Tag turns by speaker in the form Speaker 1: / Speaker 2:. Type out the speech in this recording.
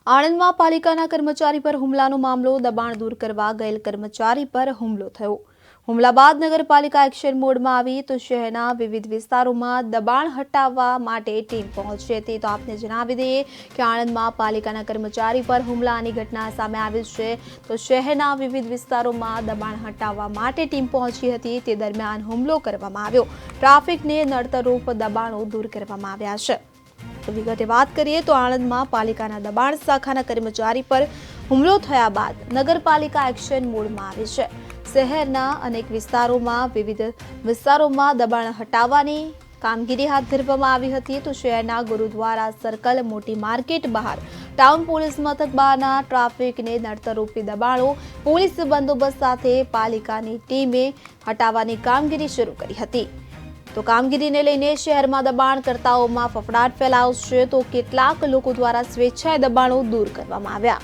Speaker 1: આણંદમાં પાલિકાના કર્મચારી પર હુમલાનો મામલો, દબાણ દૂર કરવા ગયેલ કર્મચારી પર હુમલો થયો। હુમલા બાદ નગરપાલિકા એક્શન મોડમાં આવી તો શહેરના વિવિધ વિસ્તારોમાં દબાણ હટાવવા માટે ટીમ પહોંચી હતી। તો આપને જણાવી દઈએ કે આણંદમાં પાલિકાના કર્મચારી પર હુમલાની ઘટના સામે આવી છે। તો શહેરના વિવિધ વિસ્તારોમાં દબાણ હટાવવા માટે ટીમ પહોંચી હતી। તે દરમિયાન હુમલો કરવામાં આવ્યો। ટ્રાફિકને નડતરરૂપ દબાણો દૂર કરવામાં આવ્યા છે। તો વિગતે વાત કરીએ તો આણંદમાં પાલિકાના દબાણ શાખાના કર્મચારી પર હુમલો થયા બાદ નગરપાલિકા એક્શન મોડમાં આવી છે। શહેરના અનેક વિવિધ વિસ્તારોમાં દબાણ હટાવવાની કામગીરી હાથ ધરવામાં આવી હતી। તો શહેરના ગુરુદ્વારા સર્કલ, મોટી માર્કેટ બહાર, ટાઉન પોલીસ મથક બહારના ટ્રાફિકને નડતરરૂપી દબાણો પોલીસ બંદોબસ્ત સાથે પાલિકાની ટીમે હટાવવાની કામગીરી શરૂ કરી હતી। તો કામગીરીને લઈને શહેરમાં દબાણકર્તાઓમાં ફફડાટ ફેલાયો છે। તો કેટલાક લોકો દ્વારા સ્વેચ્છાએ દબાણો દૂર કરવામાં આવ્યા।